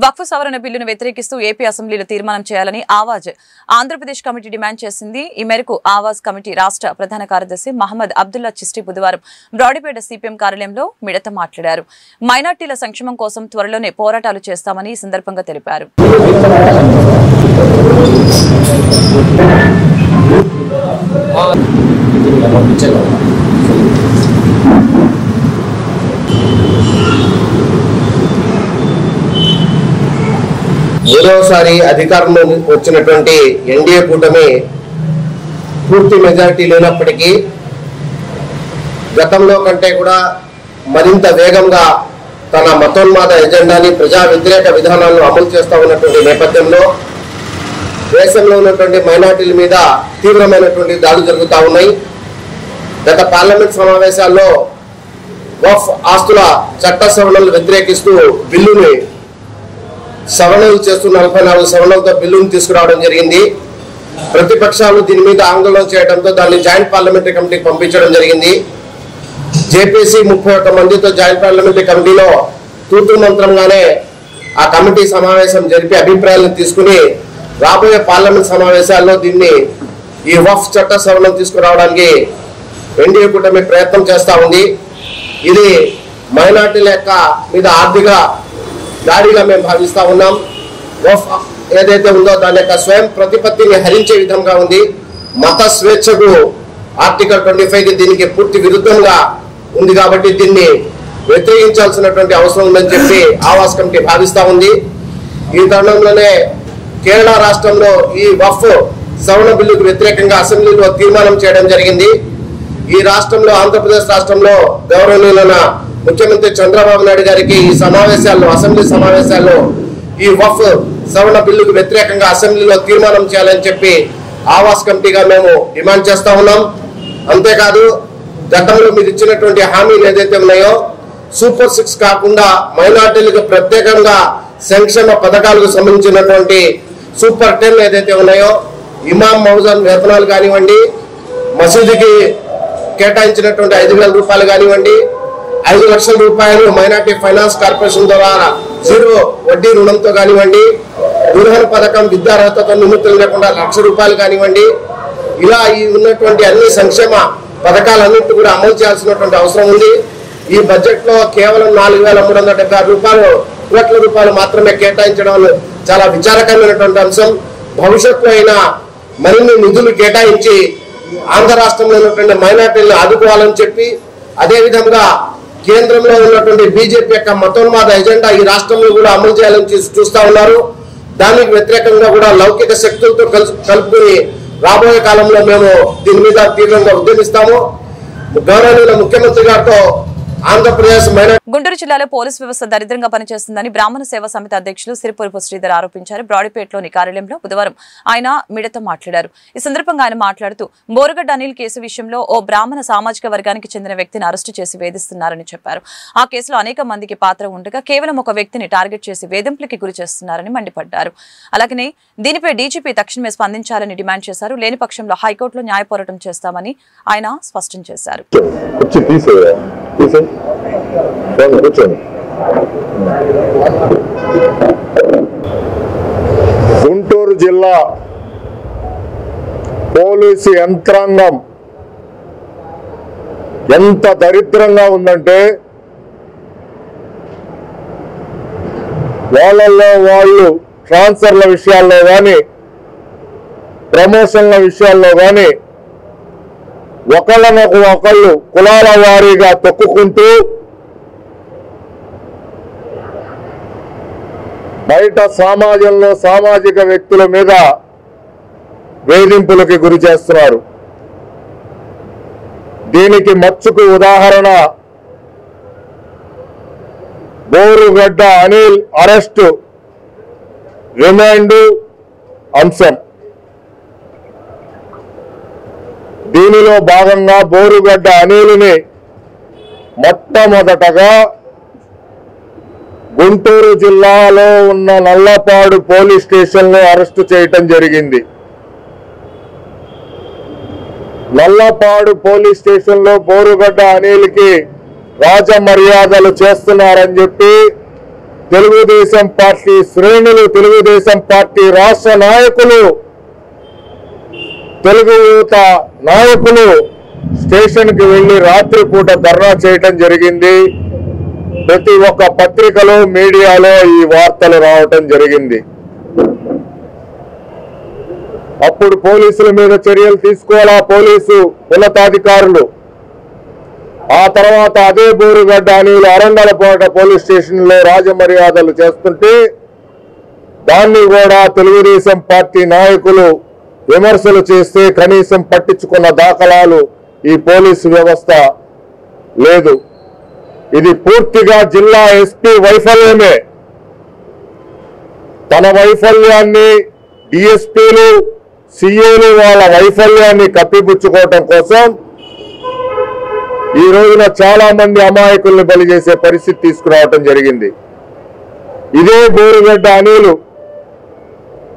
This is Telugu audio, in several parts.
వక్ఫ్ సవరణ బిల్లును వ్యతిరేకిస్తూ ఏపీ అసెంబ్లీలో తీర్మానం చేయాలని ఆవాజ్ ఆంధ్రప్రదేశ్ కమిటీ డిమాండ్ చేసింది. ఈ మేరకు ఆవాజ్ కమిటీ రాష్ట్ర ప్రధాన కార్యదర్శి మహమ్మద్ అబ్దుల్లా చిస్టి బుధవారం బ్రాడీపేట సిపిఎం కార్యాలయంలో మిడత మాట్లాడారు. మైనార్టీల సంక్షేమం కోసం త్వరలోనే పోరాటాలు చేస్తామని ఈ సందర్భంగా తెలిపారు. ఏడవసారి అధికారంలో వచ్చినటువంటి ఎన్డీఏ కూటమి పూర్తి మెజారిటీ లేనప్పటికీ గతంలో కంటే కూడా మరింత వేగంగా తన మతోన్మాద ఎజెండాని ప్రజా వ్యతిరేక విధానాలను అమలు చేస్తూ ఉన్నటువంటి నేపథ్యంలో దేశంలో ఉన్నటువంటి మైనార్టీల మీద తీవ్రమైనటువంటి దాడులు జరుగుతూ ఉన్నాయి. గత పార్లమెంట్ సమావేశాల్లో వక్ఫ్ ఆస్తుల చట్ట సవరణలు వ్యతిరేకిస్తూ బిల్లుని సవరణలు చేస్తూ 44 సవరణలతో బిల్లును తీసుకురావడం జరిగింది. ప్రతిపక్షాలు దీని మీద ఆందోళన చేయడంతో దాన్ని జాయింట్ పార్లమెంటరీ కమిటీకి పంపించడం జరిగింది. జేపీసీ 31 మందితో జాయింట్ పార్లమెంటరీ కమిటీలో తూతు మంత్రంగానే ఆ కమిటీ సమావేశం జరిపి అభిప్రాయాలను తీసుకుని రాబోయే పార్లమెంట్ సమావేశాల్లో దీన్ని ఈ వక్ఫ్ చట్ట సవరణ తీసుకురావడానికి ఎన్డీఏ కూటమి ప్రయత్నం చేస్తూ ఉంది. ఇది మైనార్టీల యొక్క మీద ఆర్థిక దాడిగా మేము భావిస్తూ ఉన్నాం. వక్ఫ్ ఏదైతే ఉందో దాని యొక్క స్వయం ప్రతిపత్తిని హరించే విధంగా ఉంది. మత స్వేచ్ఛకు ఆర్టికల్ 25కి దీనికి పూర్తి విరుద్ధంగా ఉంది కాబట్టి దీన్ని వ్యతిరేకించాల్సినటువంటి అవసరం ఉందని చెప్పి ఆవాస్ కమిటీ భావిస్తూ ఉంది. ఈ తరుణంలోనే కేరళ రాష్ట్రంలో ఈ వక్ఫ్ సవరణ బిల్లుకు వ్యతిరేకంగా అసెంబ్లీలో తీర్మానం చేయడం జరిగింది. ఈ రాష్ట్రంలో ఆంధ్రప్రదేశ్ రాష్ట్రంలో గౌరవనీయులైన ముఖ్యమంత్రి చంద్రబాబు నాయుడు గారికి ఈ సమావేశాల్లో అసెంబ్లీ సమావేశాల్లో ఈ వక్ఫ్ సవరణ బిల్లుకు వ్యతిరేకంగా అసెంబ్లీలో తీర్మానం చేయాలని చెప్పి ఆవాస్ కమిటీగా మేము డిమాండ్ చేస్తా ఉన్నాం. అంతేకాదు గతంలో మీరు ఇచ్చినటువంటి హామీలు ఏదైతే ఉన్నాయో సూపర్ 6 కాకుండా మైనార్టీలకు ప్రత్యేకంగా సంక్షేమ పథకాలకు సంబంధించినటువంటి సూపర్ 10 ఏదైతే ఉన్నాయో ఇమాం మౌజాన్ వేతనాలు కానివ్వండి, మసీదుకి కేటాయించినటువంటి 5,000 రూపాయలు కానివ్వండి, 5 లక్షల రూపాయలు మైనార్టీ ఫైనాన్స్ కార్పొరేషన్ ద్వారా 0 వడ్డీ రుణంతో కానివ్వండి, గృహ పథకం విద్యార్హతతో నిమిత్తం లేకుండా 1,00,000 రూపాయలు కానివ్వండి, ఇలా ఈ ఉన్నటువంటి అన్ని సంక్షేమ పథకాలన్నింటి కూడా అమలు చేయాల్సినటువంటి అవసరం ఉంది. ఈ బడ్జెట్ లో కేవలం 4,376 కోట్ల రూపాయలు మాత్రమే కేటాయించడం చాలా విచారకరమైనటువంటి అంశం. భవిష్యత్తులో అయినా మరిన్ని నిధులు కేటాయించి ఆంధ్ర రాష్ట్రంలో ఉన్నటువంటి మైనార్టీలను ఆదుకోవాలని చెప్పి, అదేవిధంగా కేంద్రంలో ఉన్నటువంటి బీజేపీ యొక్క మతోన్మాద ఎజెండా ఈ రాష్ట్రంలో కూడా అమలు చేయాలని చూస్తా ఉన్నారు. దానికి వ్యతిరేకంగా కూడా లౌకిక శక్తులతో కలుపుకుని రాబోయే కాలంలో మేము దీని మీద తీవ్రంగా ఉద్యమిస్తాము. గౌరవనీయుల ముఖ్యమంత్రి గారితో ఆంధ్రప్రదేశ్ గుంటూరు జిల్లాలో పోలీసు వ్యవస్థ దరిద్రంగా పనిచేస్తుందని బ్రాహ్మణ సేవా సమితి అధ్యక్షులు సిరిపురపు శ్రీధర్ ఆరోపించారు. బ్రాడీపేటలోని కార్యాలయంలో బుధవారం ఆయన మిడత మాట్లాడారు. ఈ సందర్భంగా ఆయన మాట్లాడుతూ బోరుగడ్డ అనిల్ కేసు విషయంలో ఓ బ్రాహ్మణ సామాజిక వర్గానికి చెందిన వ్యక్తిని అరెస్టు చేసి వేధిస్తున్నారని చెప్పారు. ఆ కేసులో అనేక మందికి పాత్ర ఉండగా కేవలం ఒక వ్యక్తిని టార్గెట్ చేసి వేధింపులకి గురి చేస్తున్నారని మండిపడ్డారు. అలాగనే దీనిపై డీజీపీ తక్షణమే స్పందించాలని డిమాండ్ చేశారు. లేని పక్షంలో హైకోర్టులో న్యాయ పోరాటం చేస్తామని ఆయన స్పష్టం చేశారు. గుంటూరు జిల్లా పోలీసు యంత్రాంగం ఎంత దరిద్రంగా ఉందంటే వాళ్ళల్లో వాళ్ళు ట్రాన్స్ఫర్ల విషయాల్లో కానీ ప్రమోషన్ల విషయాల్లో కానీ ఒకళ్ళనొక ఒకళ్ళు కులాల వారీగా తొక్కుకుంటూ బయట సమాజంలో సామాజిక వ్యక్తుల మీద వేధింపులకి గురి చేస్తున్నారు. దీనికి మచ్చుకు ఉదాహరణ బోరుగడ్డ అనిల్ అరెస్టు రిమాండ్ అంశం. దీనిలో భాగంగా బోరుగడ్డ అనిల్ని మొట్టమొదటగా గుంటూరు జిల్లాలో ఉన్న నల్లపాడు పోలీస్ స్టేషన్లో అరెస్టు చేయటం జరిగింది. నల్లపాడు పోలీస్ స్టేషన్లో బోరుగడ్డ అనిల్కి రాజమర్యాదలు చేస్తున్నారని చెప్పి తెలుగుదేశం పార్టీ శ్రేణులు, తెలుగుదేశం పార్టీ రాష్ట్ర నాయకులు, తెలుగు యువత నాయకులు స్టేషన్కి వెళ్లి రాత్రిపూట ధర్నా చేయటం జరిగింది. ప్రతి ఒక్క పత్రికలో, మీడియాలో ఈ వార్తలు రావటం జరిగింది. అప్పుడు పోలీసుల మీద చర్యలు తీసుకోవాలా పోలీసు ఉన్నతాధికారులు. ఆ తర్వాత అదే బోరుగడ్డ అనిల్ అరండలపేట పోలీస్ స్టేషన్లో రాజమర్యాదలు చేస్తుంటే దాన్ని కూడా తెలుగుదేశం పార్టీ నాయకులు విమర్శలు చేస్తే కనీసం పట్టించుకున్న దాఖలాలు ఈ పోలీసు వ్యవస్థ లేదు. ఇది పూర్తిగా జిల్లా ఎస్పీ వైఫల్యమే. తన వైఫల్యాన్ని డిఎస్పీలు, సిఏలు వాళ్ళ వైఫల్యాన్ని కప్పిపుచ్చుకోవటం కోసం ఈ రోజున చాలా మంది అమాయకుల్ని బలి చేసే పరిస్థితి తీసుకురావటం జరిగింది. ఇదే బోరుగడ్డ అనిల్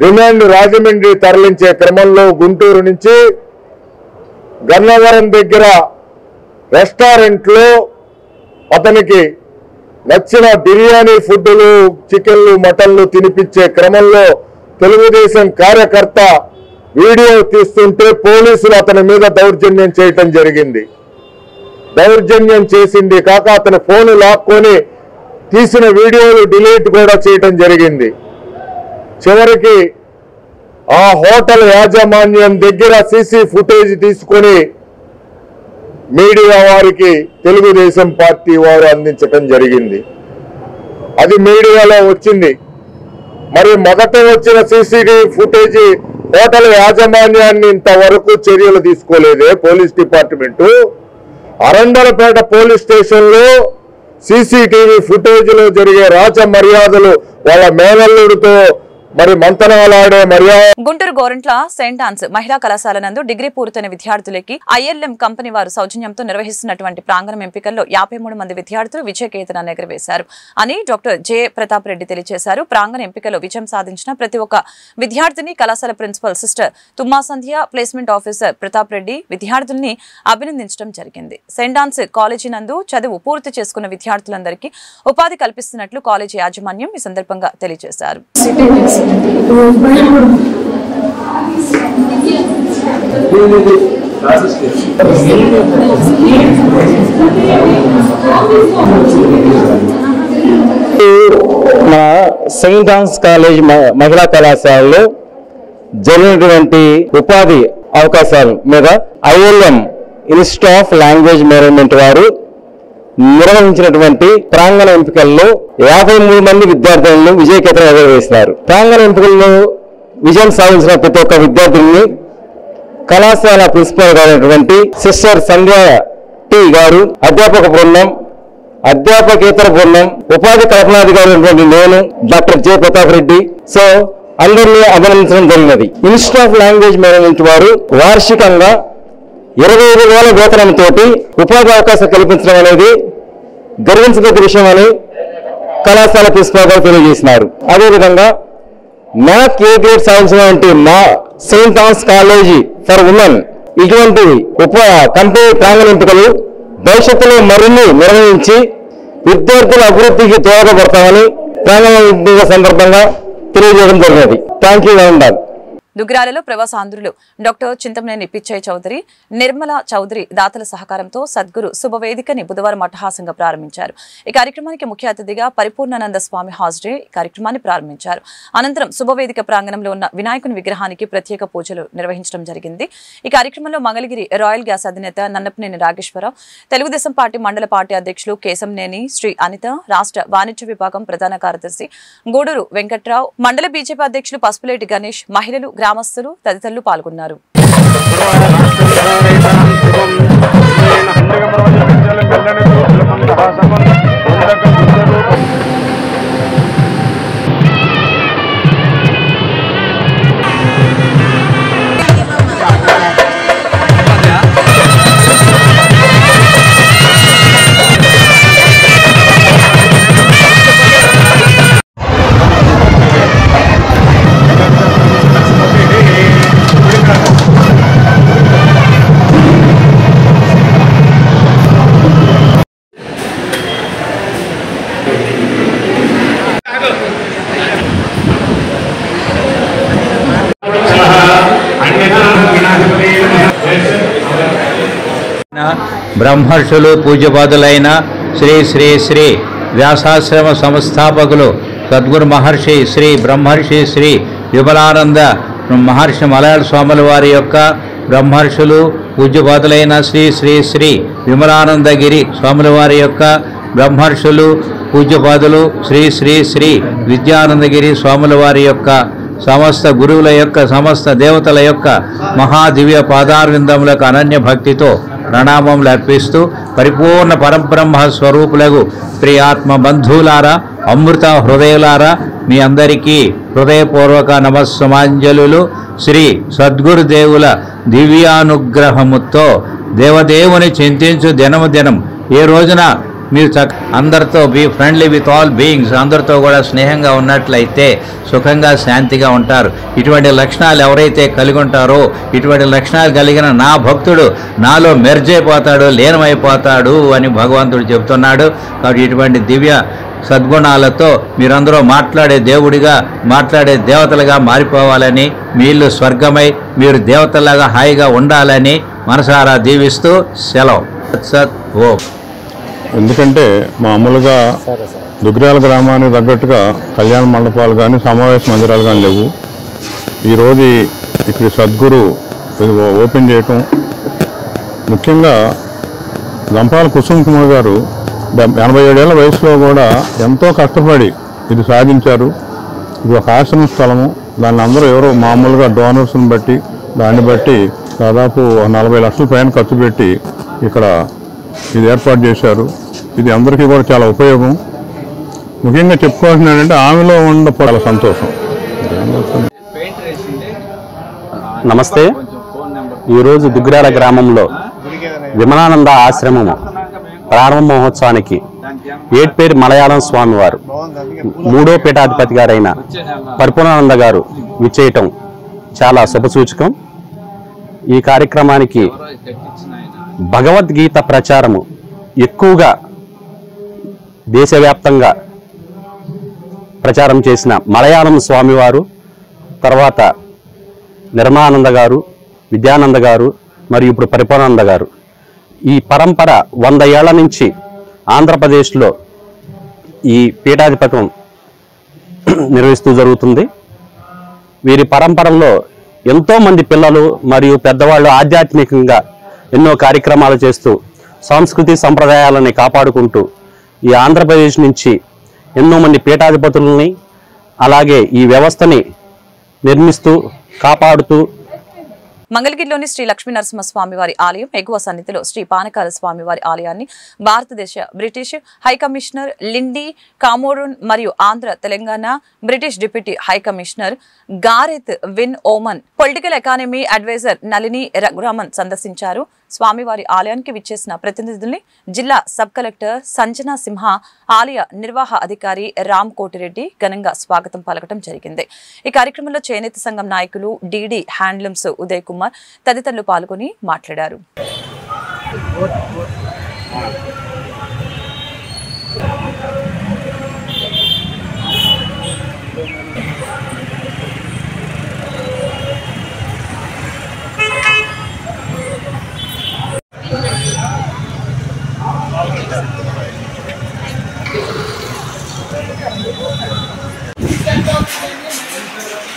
రిమాండ్ రాజమండ్రి తరలించే క్రమంలో గుంటూరు నుంచి గన్నవరం దగ్గర రెస్టారెంట్లో అతనికి నచ్చిన బిర్యానీ ఫుడ్లు, చికెన్లు, మటన్లు తినిపించే క్రమంలో తెలుగుదేశం కార్యకర్త వీడియో తీస్తుంటే పోలీసులు అతని మీద దౌర్జన్యం చేయటం జరిగింది. దౌర్జన్యం చేసింది కాక అతని ఫోన్ లాక్కొని తీసిన వీడియోలు డిలీట్ కూడా చేయటం జరిగింది. చివరికి ఆ హోటల్ యాజమాన్యం దగ్గర సీసీ ఫుటేజ్ తీసుకొని మీడియా వారికి తెలుగుదేశం పార్టీ వారు అందించటం జరిగింది. అది మీడియాలో వచ్చింది. మరి మొదట వచ్చిన సీసీటీవీ ఫుటేజ్ హోటల్ యాజమాన్యాన్ని ఇంతవరకు చర్యలు తీసుకోలేదే పోలీస్ డిపార్ట్మెంటు. అరండలపేట పోలీస్ స్టేషన్లో సీసీటీవీ ఫుటేజ్లో జరిగే రాజమర్యాదలు వాళ్ళ మేనల్లుడితో మరి మంతనాలాడే మర్యాద. గుంటూరు గోరంట్ల సెయింట్ ఆన్స్ మహిళా కళాశాల నందు డిగ్రీ పూర్తయిన విద్యార్థులకి ఐఎల్ఎం కంపెనీ వారు సౌజన్యంతో నిర్వహిస్తున్నటువంటి ప్రాంగణం ఎంపికల్లో 53 మంది విద్యార్థులు విజయకేతనాన్ని ఎగురవేశారు అని డాక్టర్ జె ప్రతాప్ రెడ్డి తెలియజేశారు. ప్రాంగణ ఎంపికలో విజయం సాధించిన ప్రతి ఒక్క విద్యార్థిని కళాశాల ప్రిన్సిపల్ సిస్టర్ తుమ్మా సంధ్య, ప్లేస్మెంట్ ఆఫీసర్ ప్రతాప్ రెడ్డి విద్యార్థుల్ని అభినందించడం జరిగింది. సెయింట్ ఆన్స్ కాలేజీ నందు చదువు పూర్తి చేసుకున్న విద్యార్థులందరికీ ఉపాధి కల్పిస్తున్నట్లు కాలేజీ యాజమాన్యం ఈ సందర్భంగా తెలియజేశారు. మా సెయింట్ ఆన్స్ కాలేజ్ మహిళా కళాశాలలో జరిగినటువంటి ఉపాధి అవకాశాల మీద ILM institute of language management వారు నిర్వహించినటువంటి ప్రాంగణ ఎంపికల్లో 53 మంది విద్యార్థులను విజయకేతనం ఎగురవేసినారు. ప్రాంగణ ఎంపికల్లో విజయం సాధించిన ప్రతి ఒక్క విద్యార్థుల్ని కళాశాల ప్రిన్సిపల్ గారైనటువంటి సిస్టర్ సంధ్య టి గారు, అధ్యాపక బృందం, అధ్యాపకేతర బృందం, ఉపాధి కల్పనాధికారి నేను doctor J Pratap Reddy so అందరినీ అభినందించడం జరిగినది. ఇన్స్టిట్యూట్ ఆఫ్ లాంగ్వేజ్ మేనేజ్మెంట్ వారు వార్షికంగా 25,000 వేతనంతో ఉపాధి అవకాశం కల్పించడం అనేది గర్వించదగ్గ విషయం అని కళాశాల ప్రిన్సిపల్ గారు తెలియజేసినారు. అదేవిధంగా మ్యాథ్ ఏ గ్రేడ్ సాధించినటువంటి మా saint Ann's college for women ఇటువంటి కంపెనీ ప్రాంగణ ఎంపికలు భవిష్యత్తులో మరిన్ని నిర్వహించి విద్యార్థుల అభివృద్ధికి దోహదపడతామని ప్రాంగణ ఎంపిక సందర్భంగా తెలియజేయడం జరిగినది. Thank you very much. దుగ్గిరాలలో ప్రవాసాంధ్రులు డాక్టర్ చింతమనేని పిచ్చయ్య చౌదరి, నిర్మల చౌదరి దాతల సహకారంతో సద్గురు శుభవేదికని బుధవారం అట్టహాసంగా ప్రారంభించారు. ఈ కార్యక్రమానికి ముఖ్య అతిథిగా పరిపూర్ణానంద స్వామి హాజరై ఈ కార్యక్రమాన్ని ప్రారంభించారు. అనంతరం శుభవేదిక ప్రాంగణంలో ఉన్న వినాయకుని విగ్రహానికి ప్రత్యేక పూజలు నిర్వహించడం జరిగింది. ఈ కార్యక్రమంలో మంగళగిరి రాయల్ గ్యాస్ అధినేత నన్నపనేని రాగేశ్వరరావు, తెలుగుదేశం పార్టీ మండల పార్టీ అధ్యక్షులు కేశంనేని శ్రీ అనిత, రాష్ట్ర వాణిజ్య విభాగం ప్రధాన కార్యదర్శి గూడూరు వెంకట్రావు, మండల బీజేపీ అధ్యక్షులు పసుపులేటి గణేష్, మహిళలు, గ్రామస్తులు తదితరులు పాల్గొన్నారు. బ్రహ్మర్షులు పూజ్యపాదులైన శ్రీ శ్రీ శ్రీ వ్యాసాశ్రమ సంస్థాపకులు సద్గురు మహర్షి శ్రీ బ్రహ్మర్షి శ్రీ విమలానంద మహర్షి మలయాళ స్వాముల వారి యొక్క బ్రహ్మర్షులు పూజ్యపాదులైన శ్రీ శ్రీ శ్రీ విమలానందగిరి స్వాముల వారి యొక్క బ్రహ్మర్షులు పూజ్యపాదులు శ్రీ శ్రీ శ్రీ విద్యానందగిరి స్వాముల వారి యొక్క సమస్త గురువుల యొక్క సమస్త దేవతల యొక్క మహాదివ్య పాదారవిందములకు అనన్య భక్తితో ప్రణామములు అర్పిస్తూ పరిపూర్ణ పరబ్రహ్మ స్వరూపులకు ప్రియాత్మ బంధువులారా అమృత హృదయులారా మీ అందరికీ హృదయపూర్వక నమస్సుమాంజలులు. శ్రీ సద్గురుదేవుల దివ్యానుగ్రహముతో దేవదేవుని చింతించు దినము దినం. ఏ రోజున మీరు అందరితో be friendly with all beings, అందరితో కూడా స్నేహంగా ఉన్నట్లయితే సుఖంగా శాంతిగా ఉంటారు. ఇటువంటి లక్షణాలు ఎవరైతే కలిగి ఉంటారో, ఇటువంటి లక్షణాలు కలిగిన నా భక్తుడు నాలో మెర్జ్ అయిపోతాడు, లీనమైపోతాడు అని భగవంతుడు చెప్తున్నాడు. కాబట్టి ఇటువంటి దివ్య సద్గుణాలతో మీరందరూ మాట్లాడే దేవుడిగా, మాట్లాడే దేవతలుగా మారిపోవాలని, మీ ఇల్లు స్వర్గమై మీరు దేవతలాగా హాయిగా ఉండాలని మనసారా దీవిస్తూ సెలవు. సత్ ఓం. ఎందుకంటే మామూలుగా దుగ్గ్యాల గ్రామానికి తగ్గట్టుగా కళ్యాణ మండపాలు కానీ సమావేశ మందిరాలు కానీ లేవు. ఈరోజు ఇక్కడ సద్గురు ఇది ఓపెన్ చేయటం, ముఖ్యంగా దంపాల కుసుమ్ కుమార్ గారు 87 ఏళ్ల వయసులో కూడా ఎంతో కష్టపడి ఇది సాధించారు. ఇది ఒక ఆశ్రమ స్థలము. దాన్ని అందరూ ఎవరో మామూలుగా డోనర్స్ని బట్టి దాన్ని బట్టి దాదాపు 40 లక్షల పైన ఖర్చు పెట్టి ఇక్కడ ఇది ఏర్పాటు చేశారు. ఇది అందరికీ కూడా చాలా ఉపయోగం. ముఖ్యంగా చెప్పుకోవాల్సింది ఏంటంటే ఆమెలో ఉన్న చాలా సంతోషం. నమస్తే. ఈరోజు దుగ్గ్యాల గ్రామంలో విమలానంద ఆశ్రమము ప్రారంభ మహోత్సవానికి ఏడ్పేరు మలయాళం స్వామి వారు 3వ పీఠాధిపతి గారైన పరిపూర్ణానంద గారు విచ్చేయటం చాలా శుభసూచకం. ఈ కార్యక్రమానికి భగవద్గీత ప్రచారము ఎక్కువగా దేశవ్యాప్తంగా ప్రచారం చేసిన మలయాళం స్వామివారు, తర్వాత నిర్మానంద గారు, విద్యానంద గారు మరియు ఇప్పుడు పరిపూర్ణానంద గారు, ఈ పరంపర 100 ఏళ్ల నుంచి ఆంధ్రప్రదేశ్లో ఈ పీఠాధిపత్యం నిర్వహిస్తూ జరుగుతుంది. వీరి పరంపరలో ఎంతోమంది పిల్లలు మరియు పెద్దవాళ్ళు ఆధ్యాత్మికంగా ఎన్నో కార్యక్రమాలు చేస్తూ సంస్కృతి సంప్రదాయాలని కాపాడుకుంటూ ఈ ఆంధ్రప్రదేశ్ నుంచి ఎన్నో మంది పీఠాధిపతులని అలాగే ఈ వ్యవస్థని నిర్మిస్తూ కాపాడుతూ మంగళగిరిలోని శ్రీ లక్ష్మీ నరసింహస్వామి వారి ఆలయం ఎగువ సన్నిధిలో శ్రీ పానకాల స్వామి వారి ఆలయాన్ని భారతదేశ British high commissioner Lindy Cameron మరియు Andhra Telangana British deputy high commissioner Gareth Wynn Owen political economy adviser Nalini Raghuraman సందర్శించారు. స్వామివారి ఆలయానికి విచ్చేసిన ప్రతినిధుల్ని జిల్లా సబ్ కలెక్టర్ సంజనా సింహ, ఆలయ నిర్వాహ అధికారి రామ్ కోటిరెడ్డి ఘనంగా స్వాగతం పలకటం జరిగింది. ఈ కార్యక్రమంలో చేనేత సంఘం నాయకులు డీడీ హ్యాండ్లూమ్స్ ఉదయ్ కుమార్ తదితరులు పాల్గొని మాట్లాడారు.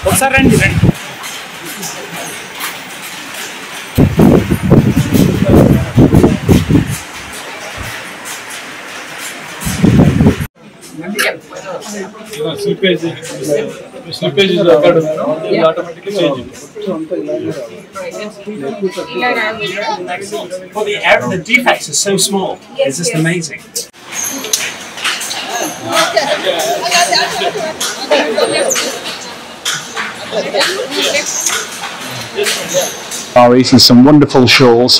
ఒకసారి రండి రండి. Slippage is occurred, it will automatically change it. Well, the defects are so small. It's just amazing. And some wonderful shawls,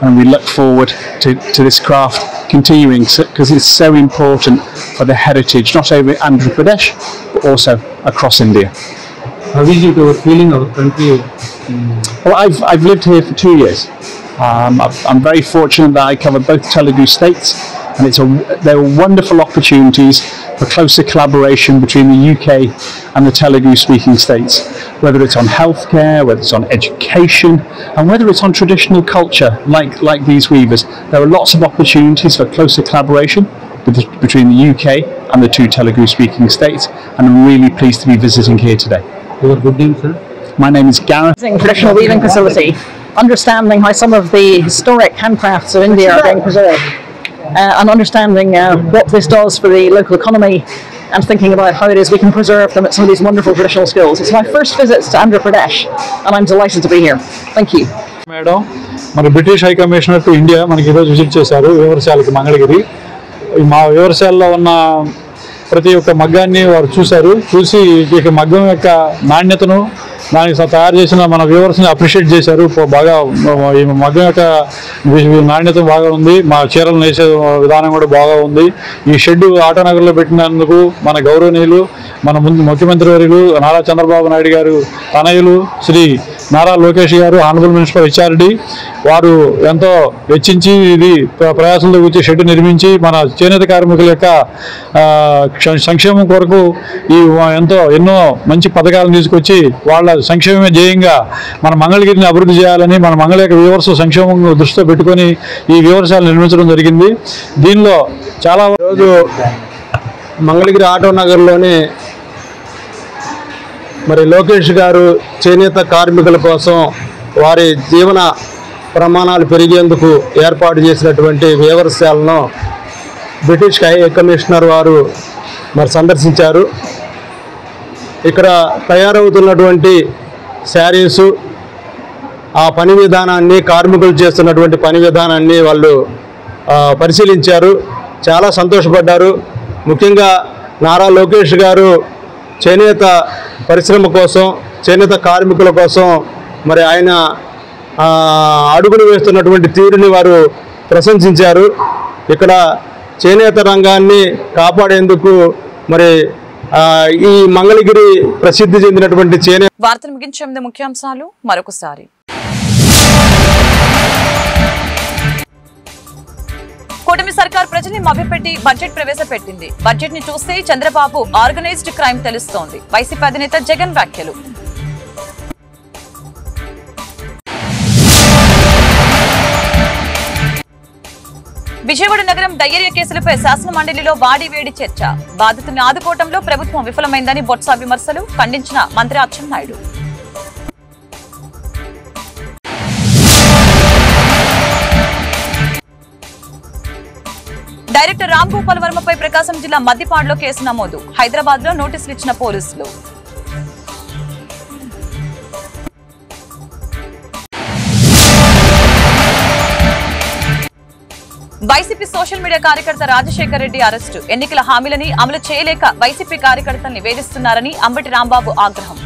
and we look forward to this craft continuing because it's so important for the heritage, not only in Andhra Pradesh but also across India. How is it our feeling our country? Well, I've lived here for 2 years. I'm very fortunate that I cover both Telugu states, and there are wonderful opportunities for closer collaboration between the UK and the Telugu speaking states. whether it's on healthcare, whether it's on education, and whether it's on traditional culture like these weavers. There are lots of opportunities for closer collaboration between the UK and the 2 Telugu-speaking states, and I'm really pleased to be visiting here today. Your good name, sir? My name is Gareth. Traditional weaving facility, understanding how some of the historic handcrafts of India are being preserved, and understanding what this does for the local economy, and thinking about how it is we can preserve them at some of these wonderful traditional skills. It's my first visit to Andhra Pradesh, and I'm delighted to be here. Thank you. Madam మన British high commissioner to India మనకి ఈరోజు విజిట్ చేశారు వ్యవసాయాలకు మంగళగిరి. మా వ్యవసాయాల్లో ఉన్న ప్రతి ఒక్క మగ్గాన్ని వారు చూసి ఈ మగ్గం యొక్క నాణ్యతను దానికి తయారు చేసిన మన వ్యూవర్స్ని అప్రిషియేట్ చేశారు. బాగా ఈ మగ్గం యొక్క నాణ్యత బాగా ఉంది, మా చీరలు నేసే విధానం కూడా బాగా ఉంది. ఈ షెడ్ ఆటోనగర్లో పెట్టినందుకు మన గౌరవనీయులు మన ముఖ్యమంత్రి వర్యులు నారా చంద్రబాబు నాయుడు గారు తనయులు శ్రీ నారా లోకేష్ గారు ఆనరబుల్ మినిస్టర్ హెచ్ఆర్డి వారు ఎంతో వెచ్చించి ఇది ప్రయాసంతో వచ్చి షెడ్ నిర్మించి మన చేనేత కార్మికుల యొక్క సంక్షేమం కొరకు ఎన్నో మంచి పథకాలను తీసుకొచ్చి వాళ్ళ సంక్షేమమే ధ్యేయంగా మన మంగళగిరిని అభివృద్ధి చేయాలని మన మంగళ యొక్క వ్యూవర్స్ సంక్షేమం దృష్టిలో పెట్టుకొని ఈ వ్యూవర్శాలను నిర్మించడం జరిగింది. దీనిలో చాలా రోజు మంగళగిరి ఆటో నగర్లోని మరి లోకేష్ గారు చేనేత కార్మికుల కోసం వారి జీవన ప్రమాణాలు పెరిగేందుకు ఏర్పాటు చేసినటువంటి వ్యవసాయాలను బ్రిటిష్ హై కమిషనర్ వారు మరి సందర్శించారు. ఇక్కడ తయారవుతున్నటువంటి శారీసు ఆ పని విధానాన్ని కార్మికులు చేస్తున్నటువంటి పని విధానాన్ని వాళ్ళు పరిశీలించారు, చాలా సంతోషపడ్డారు. ముఖ్యంగా నారా లోకేష్ గారు చేనేత పరిశ్రమ కోసం చేనేత కార్మికుల కోసం మరి ఆయన అడుగులు వేస్తున్నటువంటి తీరుని వారు ప్రశంసించారు. ఇక్కడ చేనేత రంగాన్ని కాపాడేందుకు మరి ఈ మంగళగిరి ప్రసిద్ధి చెందినటువంటి చేనేత. వార్తలు ముగించే ముందు ముఖ్యాంశాలు మరొకసారి. కూటమి సర్కార్ ప్రజల్ని మభ్యపెట్టి బడ్జెట్ ప్రవేశపెట్టింది. బడ్జెట్ ని చూస్తే చంద్రబాబు ఆర్గనైజ్డ్ క్రైమ్ తెలుస్తోంది. వైసీపీ అధినేత జగన్ వ్యాఖ్యలు. విజయవాడ నగరం డయేరియా కేసులపై శాసన మండలిలో వాడివేడి చర్చ. బాధితుల్ని ఆదుకోవడంలో ప్రభుత్వం విఫలమైందని బొత్స విమర్శలు ఖండించిన మంత్రి అచ్చెన్నాయుడు. డైరెక్టర్ రామ్ గోపాల్ వర్మపై ప్రకాశం జిల్లా మద్దిపాడులో కేసు నమోదు. హైదరాబాద్ లో నోటీసులు ఇచ్చిన పోలీసులు. వైసీపీ సోషల్ మీడియా కార్యకర్త రాజశేఖర్ రెడ్డి అరెస్టు. ఎన్నికల హామీలని అమలు చేయలేక వైసీపీ కార్యకర్తల్ని వేధిస్తున్నారని అంబటి రాంబాబు ఆగ్రహం.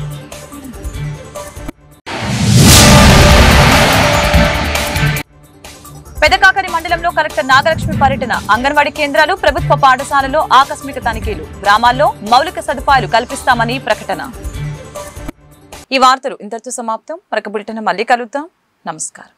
పెదకాకని మండలంలో కలెక్టర్ నాగలక్ష్మి పర్యటన. అంగన్వాడీ కేంద్రాలు, ప్రభుత్వ పాఠశాలలో ఆకస్మిక తనిఖీలు. గ్రామాల్లో మౌలిక సదుపాయాలు కల్పిస్తామని ప్రకటన. ఈ వార్తలు ఇంతటితో సమాప్తం. మరొక బులెటిన్ మళ్ళీ కలుద్దాం. నమస్కారం.